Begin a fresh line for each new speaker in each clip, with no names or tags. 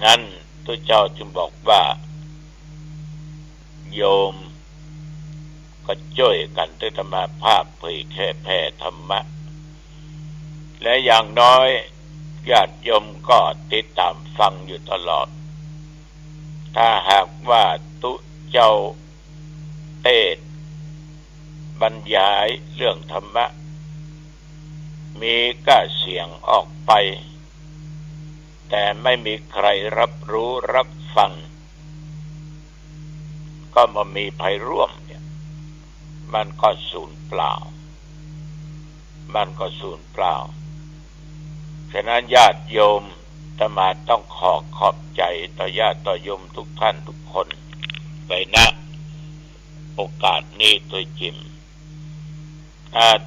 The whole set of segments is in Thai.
งั้นตัวเจ้าจึงบอกว่าโยมก็ช่วยกันที่จะมาภาคเผยแผ่ธรรมะและอย่างน้อยญาติโยมก็ติดตามฟังอยู่ตลอดถ้าหากว่าตุเจ้าเทศบรรยายเรื่องธรรมะมีกระเสียงออกไปแต่ไม่มีใครรับรู้รับฟังก็มามีภัยร่วมเนี่ยมันก็สูญเปล่าฉะนั้นญาติโยมอาตมาต้องขอบใจต่อญาติต่อโยมทุกท่านทุกคนไปณโอกาสนี้ตัวจริง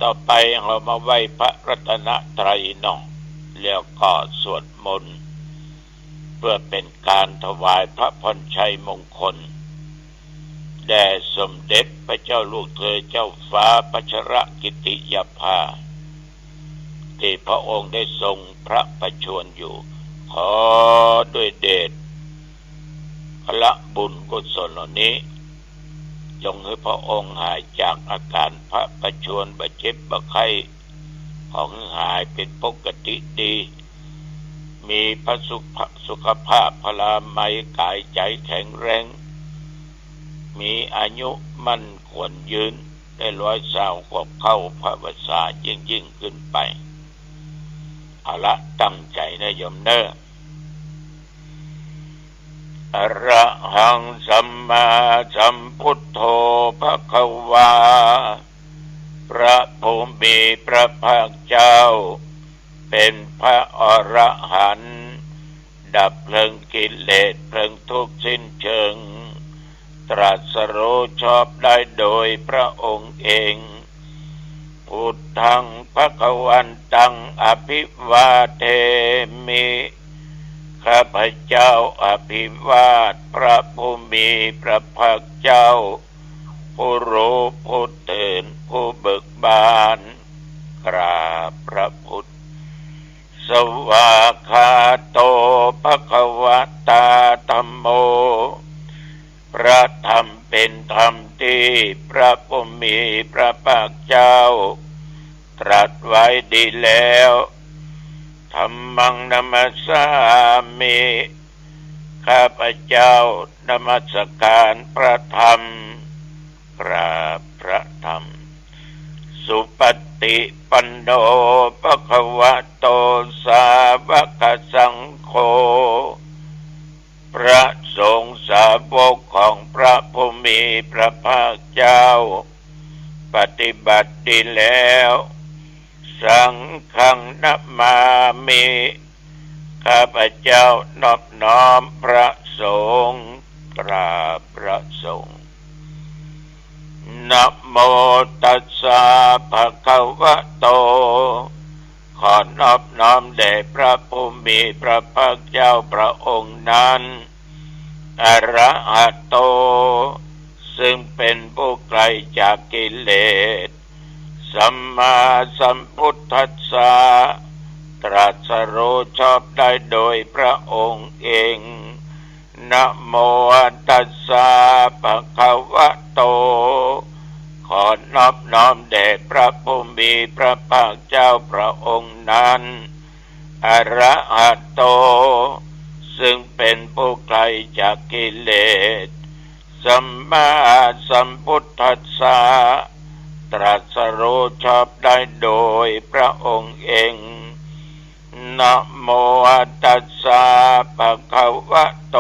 ต่อไปเรามาไหว้พระรัตนตรัยเนาะแล้วก็สวดมนต์เพื่อเป็นการถวายพระพรชัยมงคลแด่สมเด็จพระเจ้าลูกเธอเจ้าฟ้าพัชรกิติยาภาที่พระองค์ได้ทรงพระประชวรอยู่ขอด้วยเดชพละบุญกุศลเหล่านี้จงให้พระองค์หายจากอาการพระประชวรบาดเจ็บบาดไข้ของหายเป็นปกติดีมีพระสุขภาพพลามัยกายใจแข็งแรงมีอายุมั่นควรยืนได้120 ขวบเข้าพระวสายิ่งขึ้นไปเอาละตั้งใจนะโยมเนอะอะระหังสัมมาสัมพุทโธภควาพระผู้มีพระภาคเจ้าเป็นพระอรหันต์ดับเพลิงกิเลสเพลิงทุกข์สิ้นเชิงตรัสรู้ชอบได้โดยพระองค์เองพุทธังภควันตังอภิวาเทมิข้าพเจ้าอภิวาทพระผู้มีพระภาคเจ้าผู้รู้ผู้ตื่นผู้เบิกบานกราบพระพุทธสวากขาโตภควตาธัมโมพระธรรมเป็นธรรมที่พระผู้มีพระภาคเจ้าตรัสไว้ดีแล้วธัมมังนัมสสามิข้าพเจ้านมัสการพระธรรมกราบพระธรรมสุปฏิปันโนภควโตสาวกสังโฆพระสงฆ์สาวกของพระผู้มีพระภาคเจ้าปฏิบัติดีแล้วสังฆังนัมมามิข้าพเจ้านอบน้อมพระสงฆ์กราบพระสงฆ์นะโมตัสสะภะคะวะโตขอนอบน้อมแด่พระผู้มีพระภาคเจ้าพระองค์นั้นอะระหะโตซึ่งเป็นผู้ไกลจากกิเลสสัมมาสัมพุทธัสสะตรัสรู้ชอบได้โดยพระองค์เองนะโมตัสสะภะคะวะโตขอนอบน้อมแด่พระผู้มีพระภาคเจ้าพระองค์นั้นอะระหะโตซึ่งเป็นผู้ไกลจากกิเลสสัมมาสัมพุทธัสสะตรัสรู้ชอบได้โดยพระองค์เองนะโมตัสสะภะคะวะโต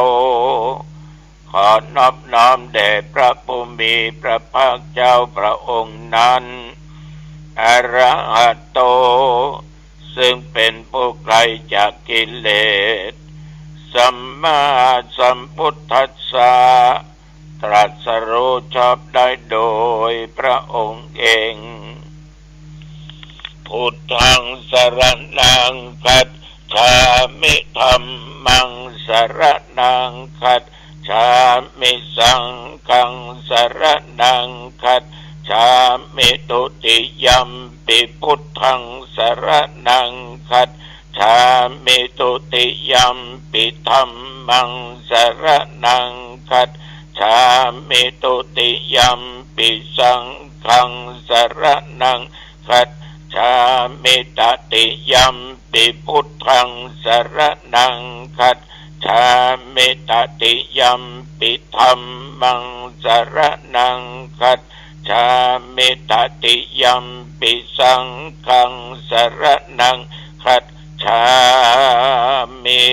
ขอนอบน้อมแด่พระผู้มีพระภาคเจ้าพระองค์นั้นอะระหะโตซึ่งเป็นผู้ไกลจากกิเลสสัมมาสัมพุทธัสสะตรัสรู้ชอบได้โดยพระองค์เองพุทธังสรณังคัจฉามิธัมมังสรณังคัจฉามิสังฆังสรณังคัจฉามิตุติยัมปิพุทธังสรณังคัจ ชามิตุติยัมปิธัมมังสรณังคัจฉามิตุติยัมปิสังฆังสรณังคัจฉามิตติยัมปิพุทธังสรณังคัจฉามิตติยัมปิธัมมังสรณังคัจฉามิตติยัมปิสังฆังสรณังคัจฉามิ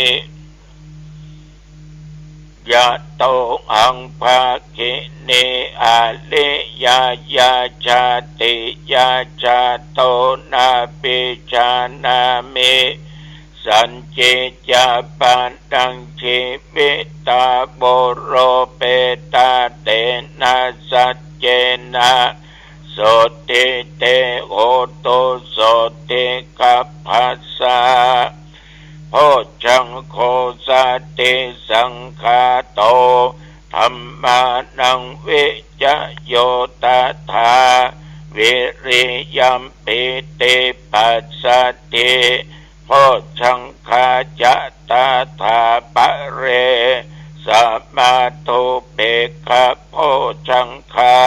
ยะโตอังภาคิเนอาเลยายาชาติยาชาโตนาปิชานามิสันเจจาปันตังชีวิตาโบโรเปตาเตนะสัจเจนะโสติเตโหตุโสติกัปภัสสะโพชังโคสติสังฆาโตธัมมานังวิจโยตถาวิริยัมปิติปัสสติโพชังคาจะตถาปะเรสัมมาตุเปกขะโพชังคา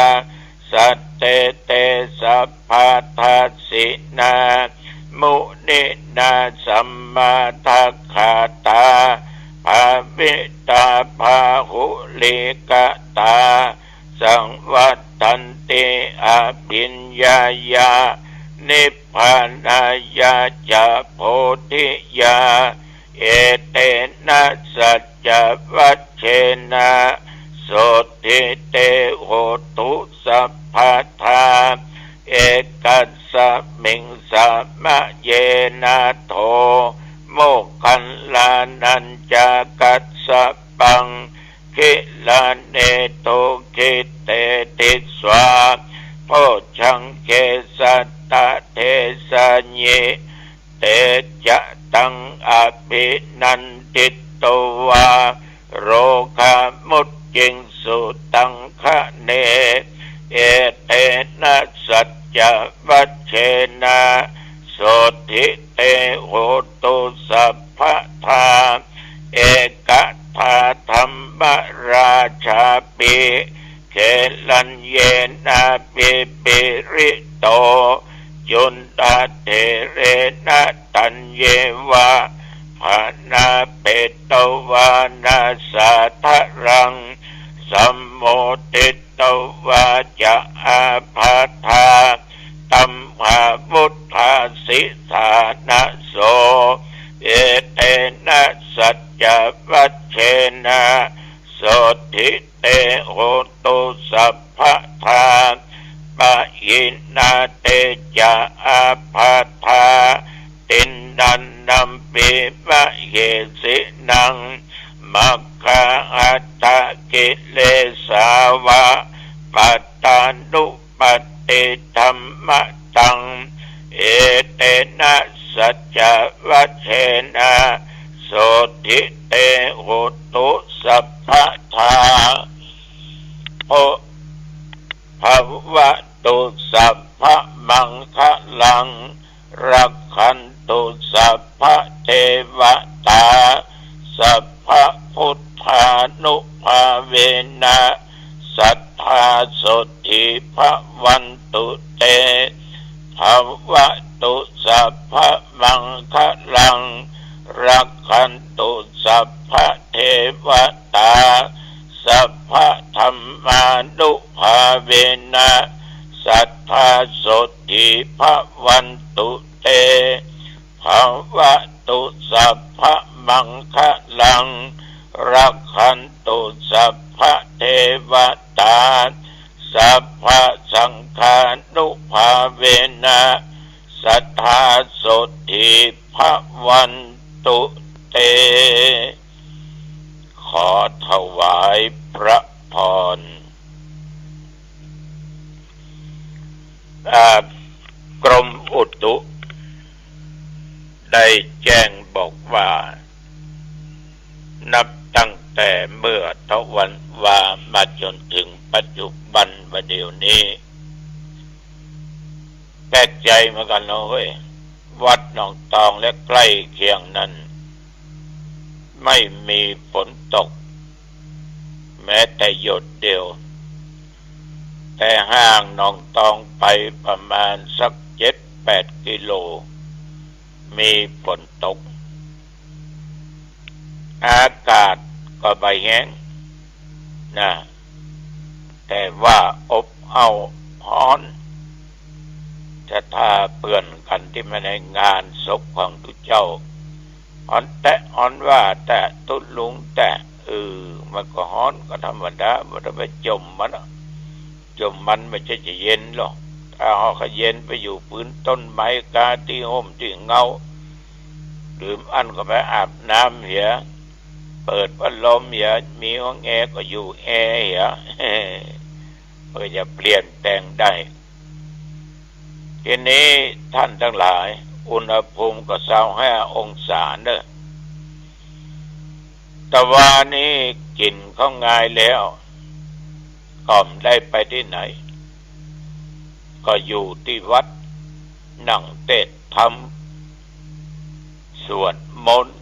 สัตเตเตสัพพะทัสสินามุนินาสัมมาทัคขาตาภาวิตาภาหุลิกตาสังวัตตันติอภิญญายานิพพานายาจะโพธิยาเอเตนะสัจจวัชเชนะโสติเตโหตุสัพพะทาเอกัสสะมิงสามะเยนะโทโมคคัลลานัญจกัสสะปังคิลาเนโตคิเตติสวาโพชังเกสัตตะเทสะเยเตจะตังอภินันติโตวาโรคามุตจิงสุตังคะเนเอเตนะสัจจวัชเชนะโสติเตโหตุสัพพะทาเอกทาธัมมราชาปิเขลัญเยนะปิปิริโตจุนตาเทเรนะตัญเยวะภานาเปตวานาสาทะรังสัมโมติตวาจะอาภาธาตัมหาวุฒาสิธานะโสเอเตนะสัจจวัชเชนะโสติเตโหตุสัพพะทาปะยินาเตจะอาภาธาตินนันนัมปิมะเยสินังมัคคะอัตตะกิเลสาวะปัตตานุปติธัมมะตังเอเตนะสัจจวัชเชนะโสติเตโหตุสัพพะทาโพภวะตุสัพพะมังคะลังรักขันตุสัพพะเทวตาสัพพะพุทธานุภาเวนะสัทธาโสติภวันตุเตภวะตุสัพพะมังคะลังรักขันตุสัพพะเทวตาสัพพะธัมมานุภาเวนะสัทธาโสติภวันตุเตภวะตุสัพพะมังคะลังรักขันตุสัพพะเทวตาสัพพะสังฆานุภาเวนะสัทธาโสติภวันตุเตขอถวายพระพรกรมอุตุได้แจ้งบอกว่านับตั้งแต่เมื่อทวันวามาจนถึงปัจจุบันวันเดียวนี้แปลกใจเหมือนกันเนาะเว้ย วัดหนองตองและใกล้เคียงนั้นไม่มีฝนตกแม้แต่หยดเดียวแต่ห่างหนองตองไปประมาณสัก7-8 กิโลมีฝนตกอากาศก็ใบแห้งนะแต่ว่าอบอ้าวร้อนจะท่าเปื่อนกันที่มาในงานศพของทุกเจ้าอ่อนแตะอ่อนว่าแต่ตุลุงแต่มันก็ฮ้อนก็ธรรมดาบ่ต้องไปจมมันไม่ใช่จะเย็นหรอกถ้าเขาเย็นไปอยู่พื้นต้นไม้กาที่ห่มที่เงาดื่มอันก็ไปอาบน้ำเหียเปิดพัดลมเหียมีห้องแอร์ก็อยู่แอร์เหียเพื่อจะเปลี่ยนแปลงได้ทีนี้ท่านทั้งหลายอุณหภูมิก็25 องศาเด้อแต่ว่านี้กินเข้าง่ายแล้วก็ไม่ได้ไปที่ไหนก็อยู่ที่วัดนั่งเทศน์ธรรมสวดมนต์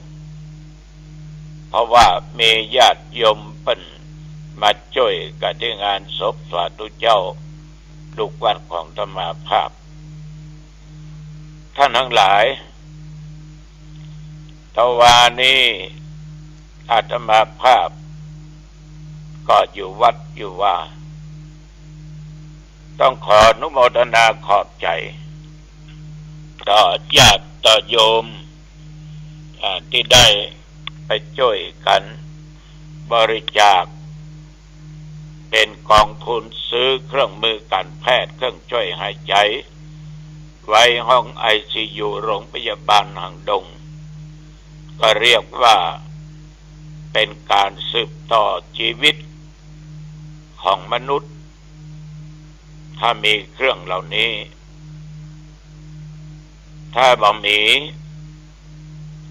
เพราะว่ามีญาติโยมเพิ่นมาช่วยกันที่งานศพสาธุเจ้าลูกวัดของธรรมาภาพท่านทั้งหลายตะวานี้อาตมาภาพก็อยู่วัดอยู่ว่าต้องขออนุโมทนาขอบใจต่อญาติต่อโยมที่ได้ไปช่วยกันบริจาคเป็นกองทุนซื้อเครื่องมือการแพทย์เครื่องช่วยหายใจไว้ห้อง ICU โรงพยาบาลหางดงก็เรียกว่าเป็นการสืบต่อชีวิตของมนุษย์ถ้ามีเครื่องเหล่านี้ถ้าบ่มี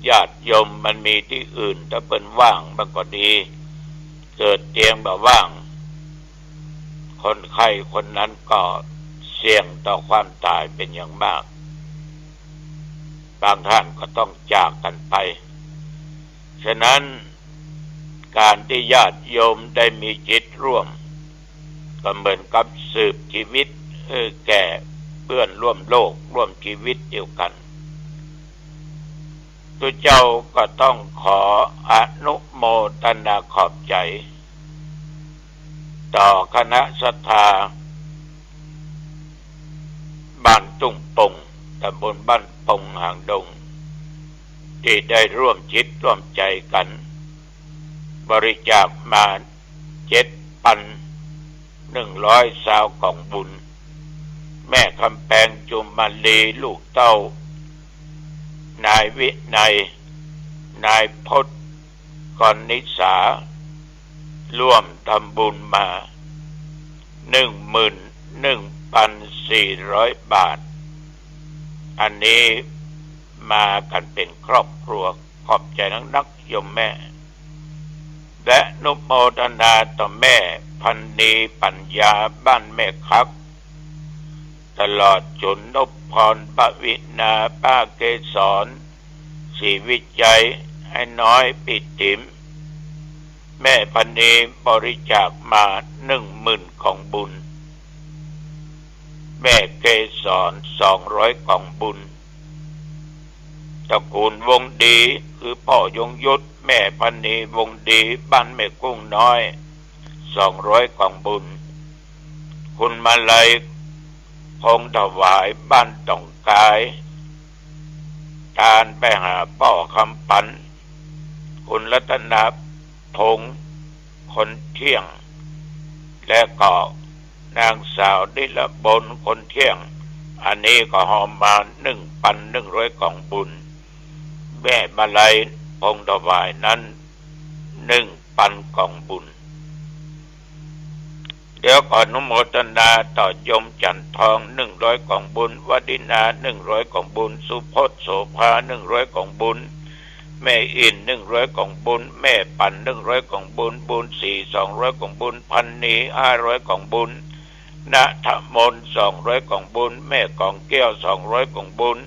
ญาติโยมมันมีที่อื่นถ้าเป็นว่างมันก็ดีเกิดเตียงแบบว่างคนไข้คนนั้นก็เสี่ยงต่อความตายเป็นอย่างมากบางท่านก็ต้องจากกันไปฉะนั้นการที่ญาติโยมได้มีจิตร่วมก็เหมือนกับสืบชีวิตแก่เพื่อนร่วมโลกร่วมชีวิตเดียวกันตัวเจ้าก็ต้องขออนุโมทนาขอบใจต่อคณะศรัทธาบ้านตุ้งปงตำบลบ้านปงหางดงที่ได้ร่วมจิตร่วมใจกันบริจาคมา7,100 กล่องบุญแม่คำแปงจุมมาลีลูกเต้านายวินัยนายพจน์กนิษาร่วมทำบุญมา 11,400 บาทอันนี้มากันเป็นครอบครัวขอบใจนักโยมแม่และนุโมทนาต่อแม่พันนีปัญญาบ้านแม่คักตลอดจนนพพรปวินาป้าเกศรศรีวิจัยให้น้อยปิติมแม่พันนีบริจาคมา 10,000 ของบุญแม่เกศร200 กล่องบุญตระกูลวงดีคือพ่อยงยุทธแม่พันนีวงดีบ้านแม่กุ้งน้อย200 กล่องบุญคุณมาลัยพงถวายบ้านต่องกายทานไปหาพ่อคำปันคุณรัตนาพงคนเที่ยงและก็นางสาวดิลบนคนเที่ยงอันนี้ก็หอมมา 1,100 กล่องบุญแม่มาลัยพงถวายนั้น 1,000 กล่องบุญเดี๋ยวก่อนอนุโมทนาต่อยมจันทอง100 กล่องบุญวดินา100 กล่องบุญสุพจน์โสภา100 กล่องบุญแม่อิน100 กล่องบุญแม่ปั่น100 กล่องบุญบุญศรี200 กล่องบุญพันนี500 กล่องบุญณฐมนต์200 กล่องบุญแม่กองแก้ว200 กล่องบุญ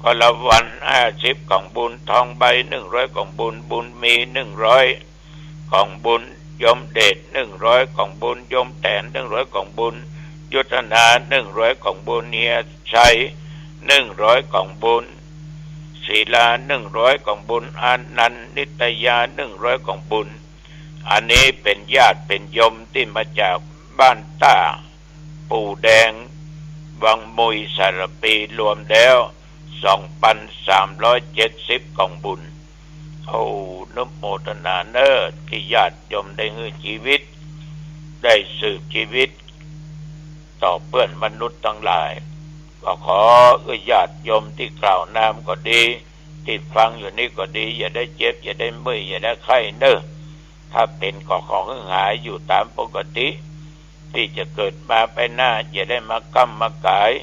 ก็ละวัน50กล่องบุญทองใบ100กล่องบุญบุญมี100กล่องบุญยมเดช100กล่องบุญยมแตน100กล่องบุญยุทธนา100กล่องบุญเฮียชัย100กล่องบุญศีลา100กล่องบุญอานันต์นิตยา100กล่องบุญอันนี้เป็นญาติเป็นโยมที่มาจากบ้านต้าปู่แดงวังมุยสารปีรวมแล้ว2,370กล่องบุญเอานุโมทนาเนอที่ญาติโยมได้ฮื้อชีวิตได้สืบชีวิตต่อเพื่อนมนุษย์ทั้งหลายก็ขอญาติโยมที่กล่าวนามก็ดีที่ฟังอยู่นี่ก็ดีอย่าได้เจ็บอย่าได้เมื่อยอย่าได้ไข้เนอถ้าเป็นก็ขอหายอยู่ตามปกติที่จะเกิดมาไปหน้าอย่าได้มากำมากาย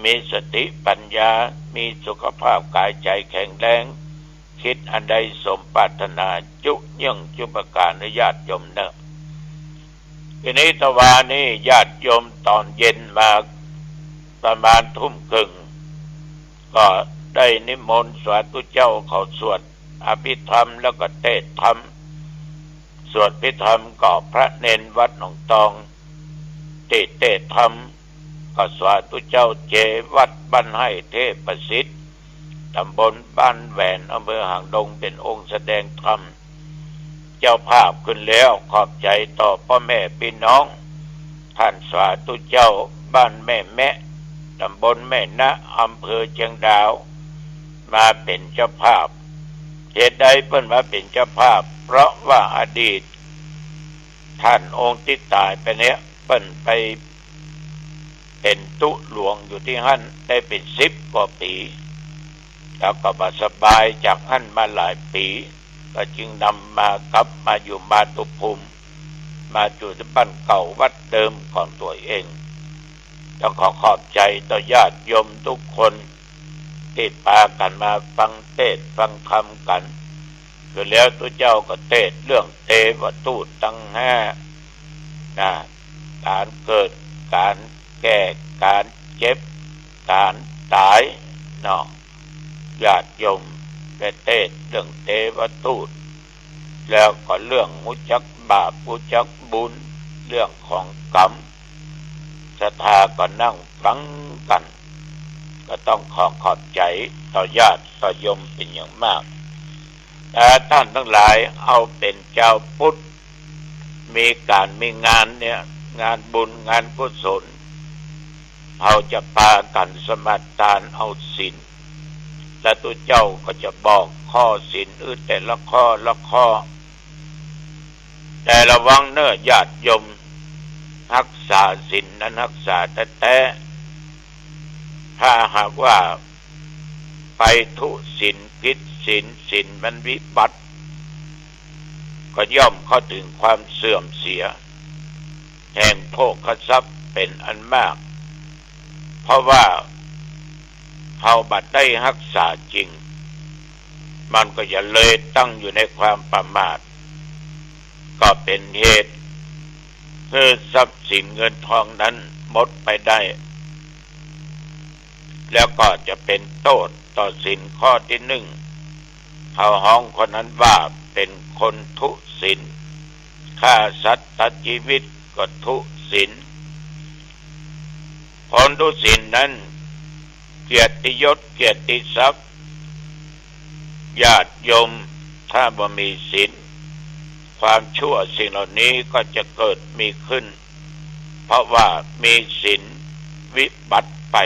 มีสติปัญญามีสุขภาพกายใจแข็งแรงคิดอันใดสมปรารถนาจุยั่งจุปการในญาติโยมเนอะทีนี้ตะวานี้ญาติโยมตอนเย็นมาประมาณทุ่มครึ่งก็ได้นิมนต์สาธุเจ้าเขาสวดอภิธรรมแล้วก็เทศธรรมสวดอภิธรรมก็พระเนนวัดหนองตองเทศธรรมก็สาธุเจ้าเจวัดบ้านให้เทพประสิทธิ์ตำบลบ้านแหวนอำเภอหางดงเป็นองค์แสดงธรรมเจ้าภาพขึ้นแล้วขอบใจต่อพ่อแม่พี่น้องท่านสาธุเจ้าบ้านแม่แมะตำบลแม่นะอำเภอเชียงดาวมาเป็นเจ้าภาพเหตุใดเพิ่นมาเป็นเจ้าภาพเพราะว่าอดีตท่านองค์ที่ตายไปเนี้ยเพิ่นไปเป็นตุหลวงอยู่ที่หั่นได้เป็น10กว่าปีแล้วก็มาสบายจากหั่นมาหลายปีก็จึงนำมากลับมาอยู่มาตุภูมิมาอยู่ที่บ้านเก่าวัดเดิมของตัวเองต้องขอขอบใจต่อญาติโยมทุกคนที่พากันมาฟังเทศน์ฟังธรรมกันคือแล้วตัวเจ้าก็เทศน์เรื่องเทวทูตทั้ง5การเกิดการแก่การเจ็บการตายเนาะญาติโยมได้เทศน์เรื่องเทวทูตแล้วก็เรื่องรู้จักบาปรู้จักบุญเรื่องของกรรมศรัทธาก็นั่งฟังกันก็ต้องขอบใจต่อญาติต่อโยมเป็นอย่างมากแต่ท่านทั้งหลายเอาเป็นเจ้าพุทธมีการมีงานเนี่ยงานบุญงานกุศลเอาจะพากันสมาทานเอาศีลและตัวเจ้าก็จะบอกข้อศีลแต่ละข้อแต่ระวังเน้อญาติโยมรักษาศีลนั้นรักษาแต่ถ้าหากว่าไปทุศีลผิดศีลมันวิบัติก็ย่อมเข้าถึงความเสื่อมเสียแห่งโภคทรัพย์เป็นอันมากเพราะว่าเขาบัดได้รักษาจริงมันก็จะเลยตั้งอยู่ในความประมาทก็เป็นเหตุให้ทรัพย์สินเงินทองนั้นหมดไปได้แล้วก็จะเป็นโทษต่อศีลข้อที่1เขาห้องคนนั้นว่าเป็นคนทุศีลฆ่าสัตว์ตัดชีวิตก็ทุศีลคนทุศีลนั้นเกียรติยศเกียรติทรัพย์ญาติโยมถ้าบ่มีศีลความชั่วสิ่งเหล่านี้ก็จะเกิดมีขึ้นเพราะว่ามีศีลวิบัติไป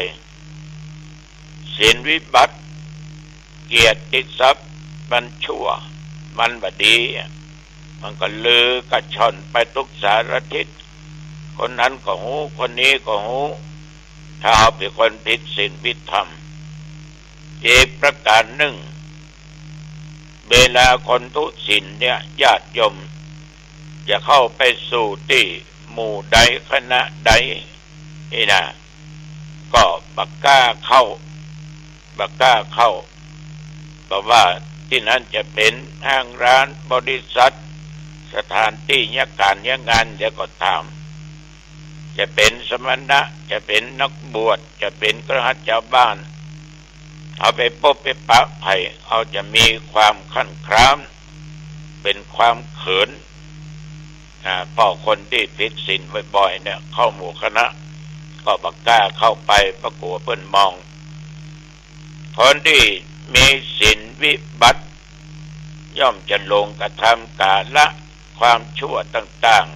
ศีลวิบัติเกียรติทรัพย์มันชั่วมันบดีมันก็ลือกระชอนไปทุกสารทิศคนนั้นก็หูคนนี้ก็หูถ้าเอาเป็นคนผิดศีลผิดธรรมอีกประการหนึ่งเวลาคนทุศีลเนี่ยญาติโยมจะเข้าไปสู่ที่หมู่ใดคณะใดนี่นะก็บักกล้าเข้าเพราะว่าที่นั้นจะเป็นห้างร้านบริษัทสถานที่ยการยงานเดี๋ยวก็ตามจะเป็นสมณะจะเป็นนักบวชจะเป็นกระหัตถ์ชาวบ้าน เอาไปพบไปปะไผ่เอาจะมีความขั้นคร้ามเป็นความเขินพ่อคนที่ผิดศีลบ่อยๆเนี่ยเข้าหมู่คณะก็บักกล้าเข้าไปประกลัวเพิ่นมองคนที่มีศีลวิบัติย่อมจะลงกระทำกาละความชั่วต่าง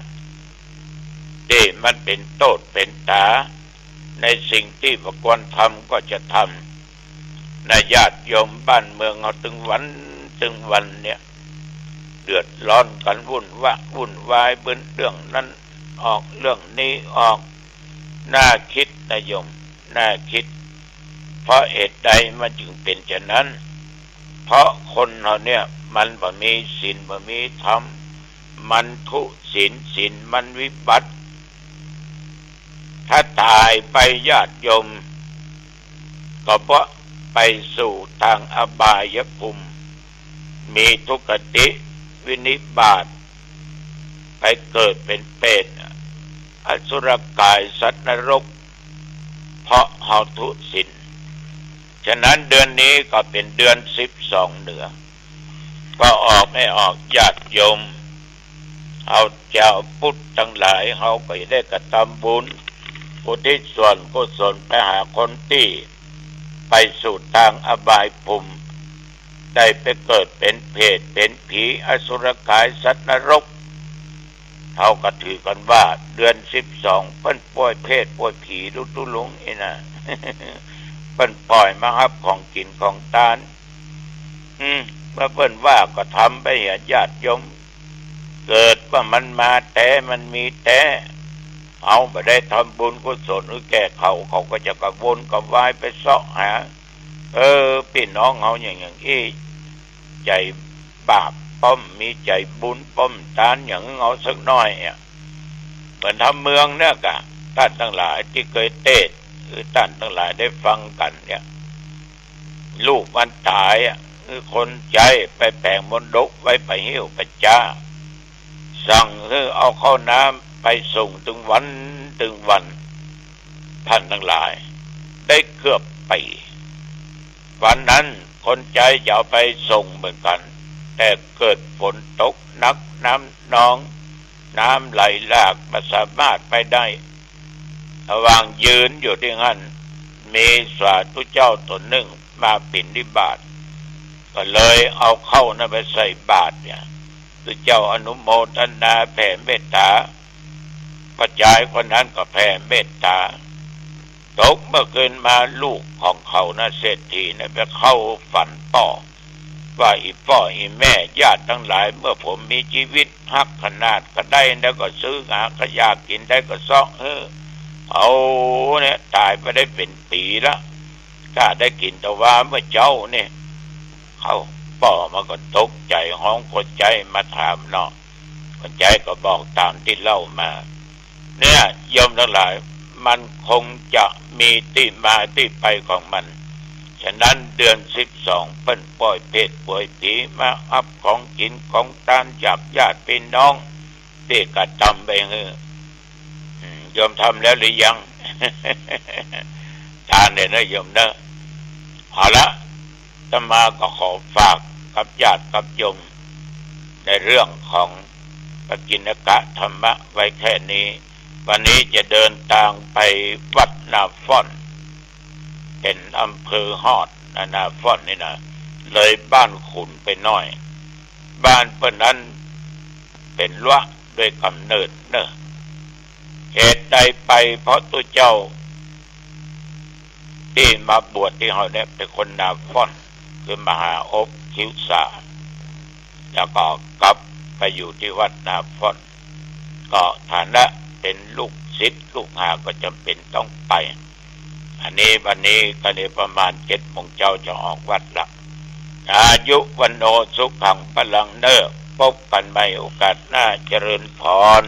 ๆที่มันเป็นโทษเป็นตาในสิ่งที่บ่ควรทำก็จะทำในญาติโยมบ้านเมืองเอาถึงวันเนี่ยเดือดร้อนกันวุ่นวายเบิ่นเรื่องนั้นออกเรื่องนี้ออกน่าคิดนะโยมน่าคิดเพราะเหตุใดมันจึงเป็นเช่นนั้นเพราะคนเราเนี่ยมันบ่มีศีลบ่มีธรรมมันทุศีลมันวิบัติถ้าตายไปญาติโยมก็เพราะไปสู่ทางอบายภูมิมีทุกขติวินิบาตไปเกิดเป็นเปรตอสุรกายสัตว์นรกเพราะเฮาทุศีลฉะนั้นเดือนนี้ก็เป็นเดือน12เหนือก็ออกไม่ออกญาติโยมเอาเจ้าพุทธทั้งหลายเฮาก็ได้กระทำบุญอุทิศส่วนกุศลไปหาคนที่ไปสู่ทางอบายภูมิได้ไปเกิดเป็นเพศเป็นผีอสุรกายสัตว์นรกเขาก็ถือกันว่าเดือน12เพิ่นปล่อยเพศปล่อยผีตุลุงนี่นะ เพิ่นปล่อยมาครับของกินของทานเมื่อเพิ่นว่าก็ทำไปเห็นญาติโยมเกิดว่ามันมาแต่มันมีแต่เอาไปได้ทำบุญกุศลหรือแก่เขาก็จะกระวนกระวายไปเสาะหาพี่น้องเขาอย่างอี้ใจบาปป้อมมีใจบุญป้อมทานอย่างเขาสักน้อยเหมือนทำเมืองเนี่ยกะท่านทั้งหลายที่เคยเทศหรือท่านทั้งหลายได้ฟังกันเนี่ยลูกมันตายคือคนใจไปแบ่งมรดกไว้ไปหิ้วไปจ้าสั่งคือเอาเข้าน้ำไปส่งถึงวันท่านทั้งหลายได้เกือบปีวันนั้นคนใจจะเอาไปส่งเหมือนกันแต่เกิดฝนตกหนักน้ำนองน้ำไหลหลากไม่สามารถไปได้ระหว่างยืนอยู่ที่นั่นมีสาธุเจ้าตนหนึ่งมาปิณฑบาตก็เลยเอาเข้านั้นไปใส่บาตรเนี่ยพระเจ้าอนุโมทนาแผ่เมตตาพระชายคนนั้นก็แผ่เมตตาตกเมื่อคืนมาลูกของเขานะเศรษฐีนะไปเข้าฝันต่อว่าอีพ่ออีแม่ญาติทั้งหลายเมื่อผมมีชีวิตหักขนาดก็ได้แล้วก็ซื้อหาขยะกินได้ก็ซอกเอาเนี่ยตายไปได้เป็นปีละก็ได้กินแต่ว่าเมื่อเจ้าเนี่ยเขาป่อมาก็ตกใจห้องคนใจมาถามเนาะคนใจก็บอกตามที่เล่ามาเนี่ยโยมทั้งหลายมันคงจะมีที่มาที่ไปของมันฉะนั้นเดือน12เพิ่นปล่อยเพศปล่อยผีมาอับของกินของทานจากญาติพี่น้องที่กระทำไปโยมทำแล้วหรือยัง ทานเนี่ยนะโยมนะเอาละอาตมาก็ขอฝากกับญาติกับโยมในเรื่องของปกิณกะธรรมะไว้แค่นี้วันนี้จะเดินทางไปวัดนาฟ่อนเป็นอำเภอฮอดนาฟ่อนนี่นะเลยบ้านขุนไปหน่อยบ้านเพิ่นนั้นเป็นละด้วยกำเนิดเนอะเหตุใดไปเพราะตัวเจ้าที่มาบวชที่เขาเนี่ยเป็นคนนาฟ่อนคือมหาอบคิวสาแล้วก็กลับไปอยู่ที่วัดนาฟ่อนก็ฐานะเป็นลูกศิษย์ลูกหาก็จำเป็นต้องไปอันนี้วันนี้ก็ในประมาณ7 โมงเจ้าจะออกวัดละอายุวันโนสุขังพลังเนอพบกันใหม่โอกาสหน้าเจริญพร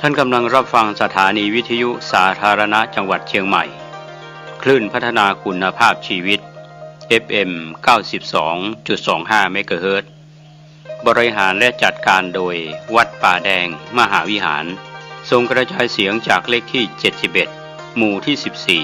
ท่านกำลังรับฟังสถานีวิทยุสาธารณะจังหวัดเชียงใหม่คลื่นพัฒนาคุณภาพชีวิต FM 92.25 เมกะเฮิรตซ์บริหารและจัดการโดยวัดป่าแดงมหาวิหาร ทรงกระจายเสียงจากเลขที่ 71 หมู่ที่